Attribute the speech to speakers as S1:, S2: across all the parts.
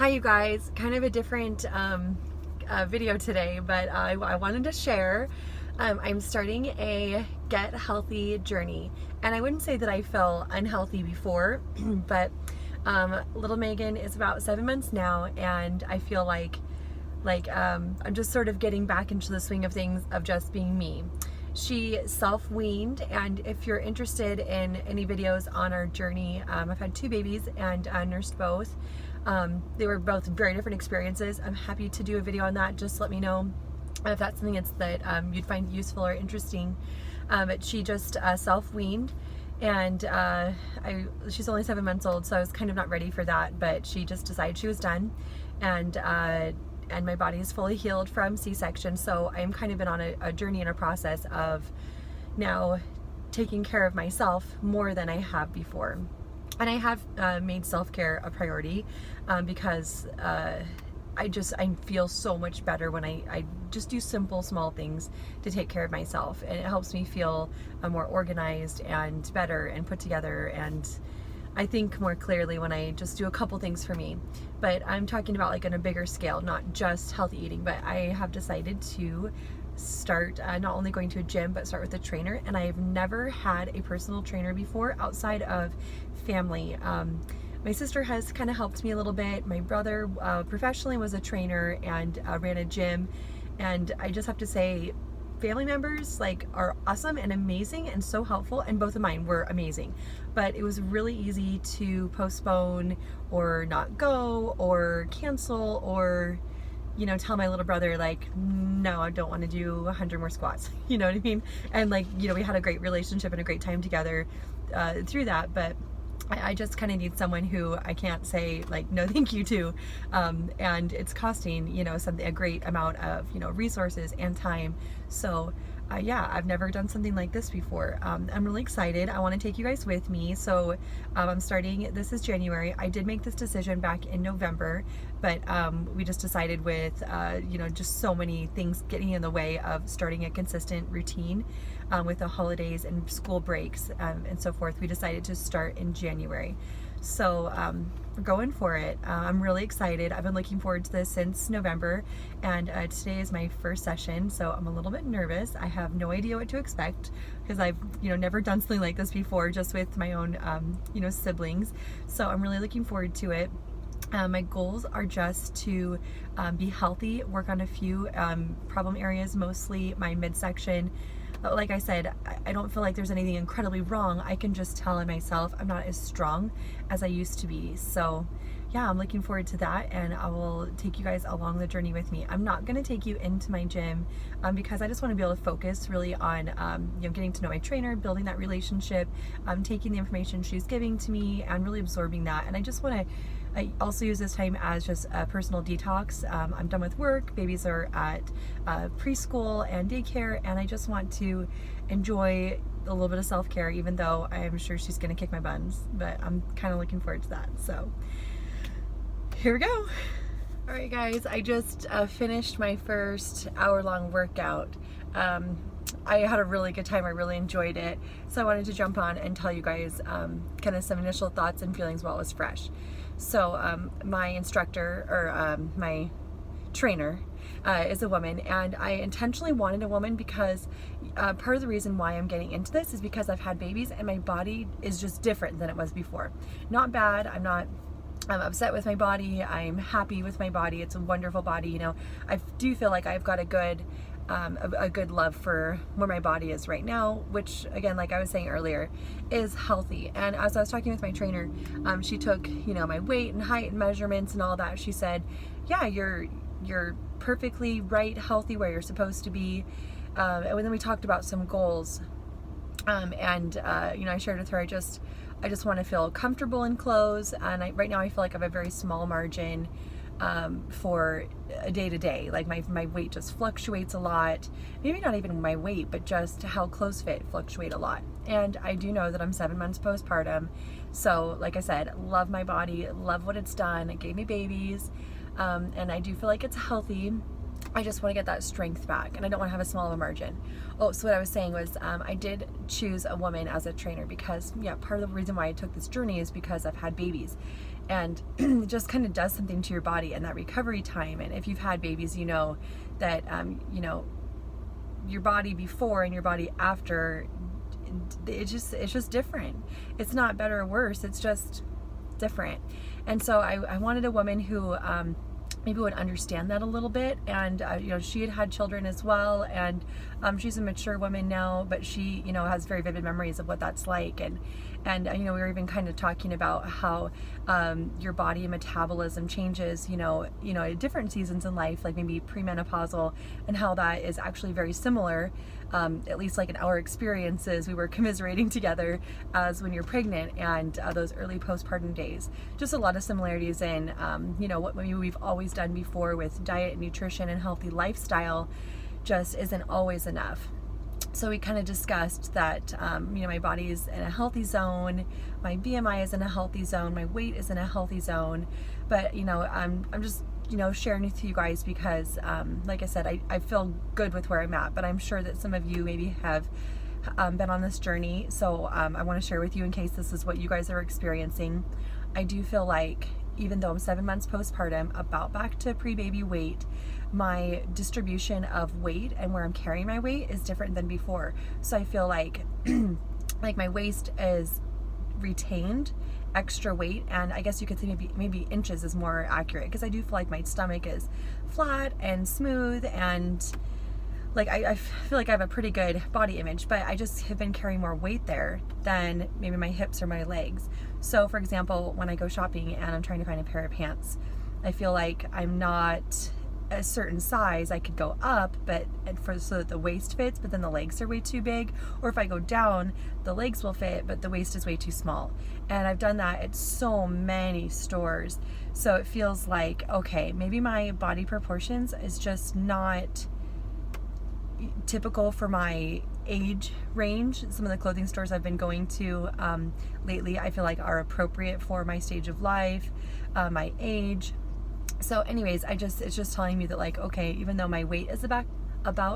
S1: Hi you guys, kind of a different video today, but I wanted to share. I'm starting a get healthy journey, and I wouldn't say that I felt unhealthy before, but little Megan is about 7 months now, and I feel like I'm just sort of getting back into the swing of things of just being me. She self-weaned, and if you're interested in any videos on our journey, I've had 2 babies and nursed both. They were both very different experiences. I'm happy to do a video on that. Just let me know if that's something that you'd find useful or interesting. But she just self-weaned, and she's only 7 months old, so I was kind of not ready for that, but she just decided she was done, and my body is fully healed from C-section, so I'm kind of been on a journey and a process of now taking care of myself more than I have before. And I have made self-care a priority because I feel so much better when I just do simple, small things to take care of myself, and it helps me feel more organized and better and put together, and I think more clearly when I just do a couple things for me. But I'm talking about like on a bigger scale, not just healthy eating, but I have decided to start not only going to a gym, but start with a trainer. And I've never had a personal trainer before outside of family. My sister has kind of helped me a little bit. My brother professionally was a trainer and ran a gym. And I just have to say, family members are awesome and amazing and so helpful, and both of mine were amazing, but it was really easy to postpone or not go or cancel, or tell my little brother no, I don't want to do 100 more squats. You know what I mean? And we had a great relationship and a great time together through that, but I just kind of need someone who I can't say no thank you to, and it's costing a great amount of resources and time. So yeah, I've never done something like this before. I'm really excited. I want to take you guys with me. So I'm starting, this is January. I did make this decision back in November, but we just decided with just so many things getting in the way of starting a consistent routine with the holidays and school breaks and so forth. We decided to start in January. So we're going for it. I'm really excited. I've been looking forward to this since November, and today is my first session, so I'm a little bit nervous. I have no idea what to expect because I've never done something like this before, just with my own siblings. So I'm really looking forward to it. My goals are just to be healthy, work on a few problem areas, mostly my midsection. Like I said, I don't feel like there's anything incredibly wrong. I can just tell in myself I'm not as strong as I used to be. So yeah, I'm looking forward to that, and I will take you guys along the journey with me. I'm not going to take you into my gym because I just want to be able to focus really on getting to know my trainer, building that relationship, taking the information she's giving to me and really absorbing that. And I just want to I also use this time as just a personal detox. I'm done with work, babies are at preschool and daycare, and I just want to enjoy a little bit of self-care, even though I'm sure she's gonna kick my buns, but I'm kind of looking forward to that. So here we go. All right guys, I just finished my first hour-long workout. I had a really good time. I really enjoyed it. So I wanted to jump on and tell you guys kind of some initial thoughts and feelings while it was fresh. So my instructor, or my trainer, is a woman, and I intentionally wanted a woman because part of the reason why I'm getting into this is because I've had babies and my body is just different than it was before. Not bad. I'm upset with my body. I'm happy with my body. It's a wonderful body. I do feel like I've got a good love for where my body is right now, which again, like I was saying earlier, is healthy. And as I was talking with my trainer, she took my weight and height and measurements and all that. She said, yeah, you're perfectly right, healthy, where you're supposed to be. And then we talked about some goals, and I shared with her, I just want to feel comfortable in clothes, and right now I feel like I have a very small margin for a day-to-day. My weight just fluctuates a lot. Maybe not even my weight, but just how clothes fit fluctuate a lot. And I do know that I'm 7 months postpartum. So like I said, love my body, love what it's done. It gave me babies. And I do feel like it's healthy. I just want to get that strength back, and I don't want to have a small of a margin. Oh, so what I was saying was I did choose a woman as a trainer because, yeah, part of the reason why I took this journey is because I've had babies. and it just kind of does something to your body and that recovery time. And if you've had babies, you know that your body before and your body after, it's just different. It's not better or worse, it's just different. And so I wanted a woman who maybe would understand that a little bit. And she had children as well, and she's a mature woman now, but she has very vivid memories of what that's like. And we were even kind of talking about how your body and metabolism changes at different seasons in life, like maybe premenopausal, and how that is actually very similar, at least like in our experiences. We were commiserating together as when you're pregnant, and those early postpartum days. Just a lot of similarities in what maybe we've always done before with diet and nutrition and healthy lifestyle just isn't always enough. So we kind of discussed that my body is in a healthy zone, my BMI is in a healthy zone, my weight is in a healthy zone, but I'm just sharing with you guys because like I said, I feel good with where I'm at, but I'm sure that some of you maybe have been on this journey. So I want to share with you in case this is what you guys are experiencing. I do feel like even though I'm 7 months postpartum, about back to pre-baby weight, my distribution of weight and where I'm carrying my weight is different than before. So I feel like like my waist is retained extra weight, and I guess you could say maybe inches is more accurate, because I do feel like my stomach is flat and smooth, and like I feel like I have a pretty good body image, but I just have been carrying more weight there than maybe my hips or my legs. So for example, when I go shopping and I'm trying to find a pair of pants, I feel like I'm not a certain size. I could go up, so that the waist fits, but then the legs are way too big. Or if I go down, the legs will fit, but the waist is way too small. And I've done that at so many stores. So it feels like, okay, maybe my body proportions is just not typical for my age range. Some of the clothing stores I've been going to lately, I feel like are appropriate for my stage of life, my age. So anyways, it's just telling me that, like, okay, even though my weight is about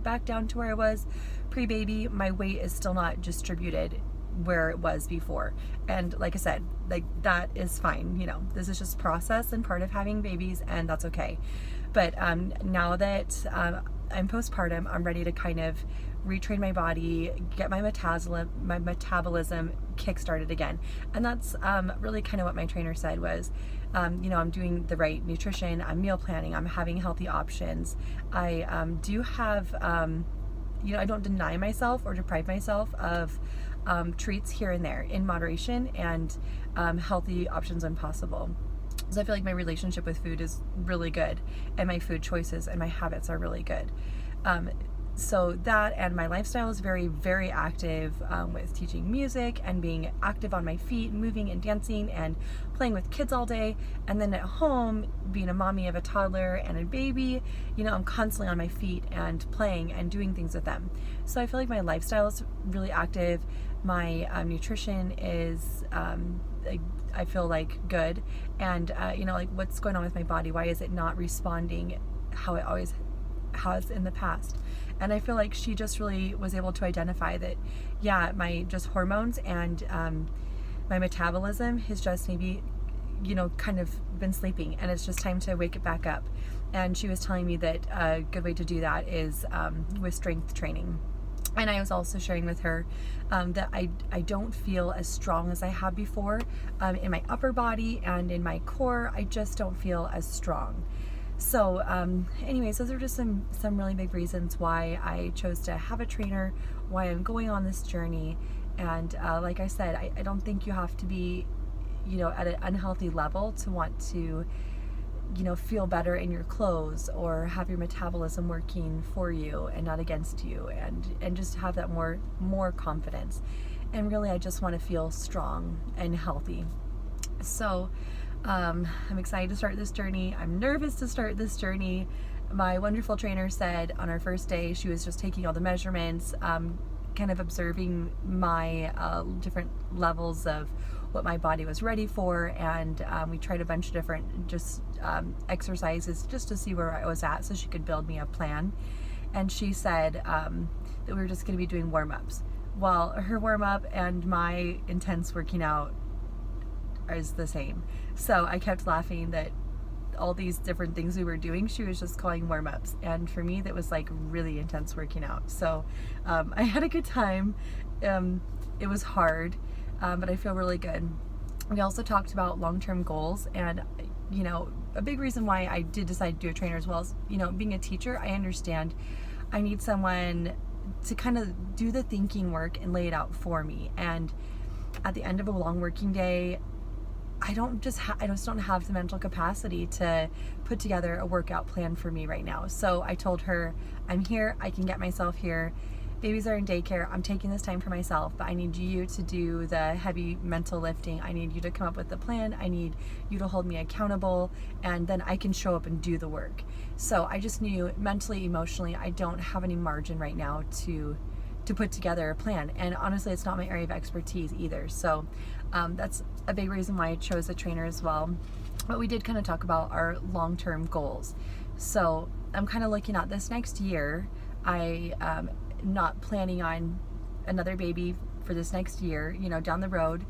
S1: back down to where I was pre-baby, my weight is still not distributed where it was before. And like I said, like, that is fine. This is just process and part of having babies, and that's okay. But now that I'm postpartum, I'm ready to kind of retrain my body, get my metabolism kick-started again. And that's really kind of what my trainer said was, I'm doing the right nutrition, I'm meal planning, I'm having healthy options. I do have, I don't deny myself or deprive myself of treats here and there in moderation, and healthy options when possible. So I feel like my relationship with food is really good, and my food choices and my habits are really good. So that, and my lifestyle is very, very active with teaching music and being active on my feet, moving and dancing and playing with kids all day. And then at home, being a mommy of a toddler and a baby, I'm constantly on my feet and playing and doing things with them. So I feel like my lifestyle is really active. My nutrition is, I feel like, good. And, like, what's going on with my body? Why is it not responding how it always has in the past? And I feel like she just really was able to identify that, yeah, my just hormones and my metabolism has just maybe, kind of been sleeping, and it's just time to wake it back up. And she was telling me that a good way to do that is with strength training. And I was also sharing with her that I don't feel as strong as I have before in my upper body and in my core. I just don't feel as strong. So anyways, those are just some really big reasons why I chose to have a trainer, why I'm going on this journey. And like I said, I don't think you have to be, at an unhealthy level to want to, feel better in your clothes or have your metabolism working for you and not against you, and just have that more confidence. And really, I just want to feel strong and healthy. So I'm excited to start this journey. I'm nervous to start this journey. My wonderful trainer said on our first day, she was just taking all the measurements, kind of observing my different levels of what my body was ready for, and we tried a bunch of different exercises just to see where I was at so she could build me a plan. And she said that we were just going to be doing warm-ups. Well, her warm-up and my intense working out, is the same. So I kept laughing that all these different things we were doing, she was just calling warm-ups. And for me, that was like really intense working out. So I had a good time. It was hard, but I feel really good. We also talked about long-term goals, and you know, a big reason why I did decide to do a trainer as well is, you know, being a teacher, I understand I need someone to kind of do the thinking work and lay it out for me. And at the end of a long working day, I just don't have the mental capacity to put together a workout plan for me right now. So I told her, I'm here, I can get myself here. Babies are in daycare, I'm taking this time for myself, but I need you to do the heavy mental lifting. I need you to come up with the plan. I need you to hold me accountable, and then I can show up and do the work. So I just knew mentally, emotionally, I don't have any margin right now to put together a plan. And honestly, it's not my area of expertise either. So that's a big reason why I chose a trainer as well. But we did kind of talk about our long-term goals. So I'm kind of looking at this next year. I not planning on another baby for this next year, you know, down the road.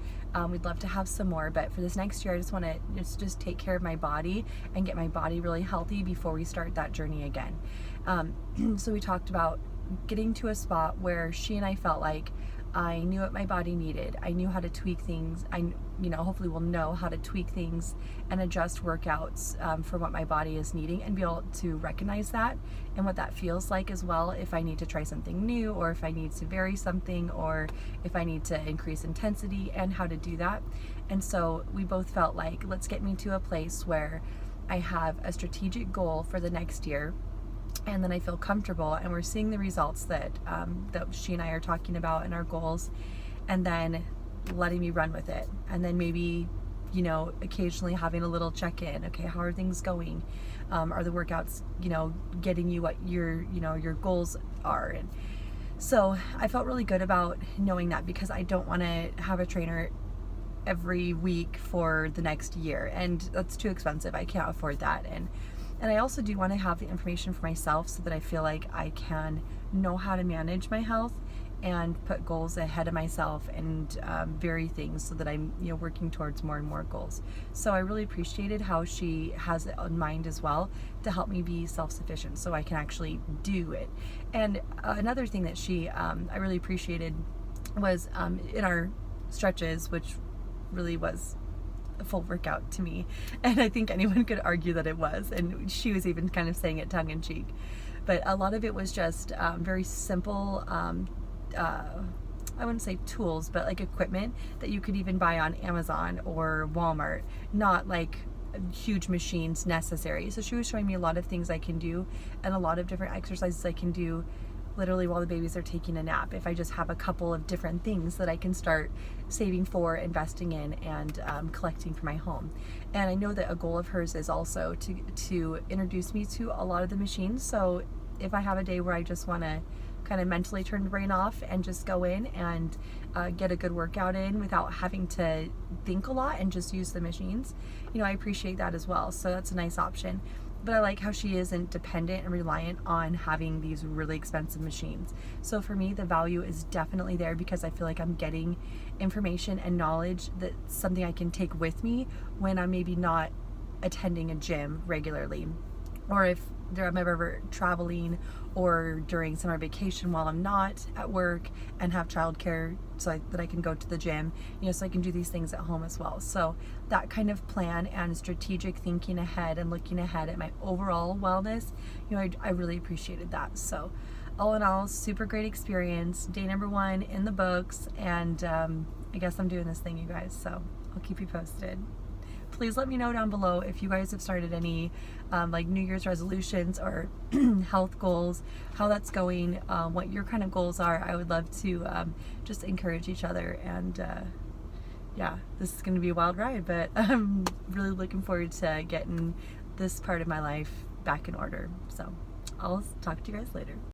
S1: We'd love to have some more, but for this next year, I just want to just take care of my body and get my body really healthy before we start that journey again. So we talked about getting to a spot where she and I felt like I knew what my body needed. I knew how to tweak things. Hopefully will know how to tweak things and adjust workouts for what my body is needing, and be able to recognize that and what that feels like as well, if I need to try something new, or if I need to vary something, or if I need to increase intensity, and how to do that. And so we both felt like, let's get me to a place where I have a strategic goal for the next year, and then I feel comfortable and we're seeing the results that she and I are talking about in our goals, and then letting me run with it. And then maybe, you know, occasionally having a little check-in. Okay, how are things going? Are the workouts, you know, getting you what your goals are? And so I felt really good about knowing that, because I don't want to have a trainer every week for the next year, and that's too expensive. I can't afford that. And I also do want to have the information for myself, so that I feel like I can know how to manage my health and put goals ahead of myself, and vary things, so that I'm, you know, working towards more and more goals. So I really appreciated how she has it in mind as well, to help me be self-sufficient so I can actually do it. And another thing that I really appreciated was in our stretches, which really was a full workout to me, and I think anyone could argue that it was, and she was even kind of saying it tongue-in-cheek, but a lot of it was just very simple, I wouldn't say tools, but like equipment that you could even buy on Amazon or Walmart, not like huge machines necessary. So she was showing me a lot of things I can do, and a lot of different exercises I can do literally while the babies are taking a nap, if I just have a couple of different things that I can start saving for, investing in, and collecting for my home. And I know that a goal of hers is also to introduce me to a lot of the machines. So if I have a day where I just want to kind of mentally turn the brain off and just go in and get a good workout in without having to think a lot, and just use the machines, you know, I appreciate that as well. So that's a nice option. But I like how she isn't dependent and reliant on having these really expensive machines. So for me, the value is definitely there, because I feel like I'm getting information and knowledge that's something I can take with me when I'm maybe not attending a gym regularly, or if I'm ever traveling, or during summer vacation while I'm not at work and have childcare, so that I can go to the gym, you know, so I can do these things at home as well. So that kind of plan and strategic thinking ahead and looking ahead at my overall wellness, you know, I really appreciated that. So all in all, super great experience. Day number 1 in the books, and I guess I'm doing this thing, you guys, so I'll keep you posted. Please let me know down below if you guys have started any like New Year's resolutions or health goals, how that's going, what your kind of goals are. I would love to just encourage each other. And yeah, this is going to be a wild ride, but I'm really looking forward to getting this part of my life back in order. So I'll talk to you guys later.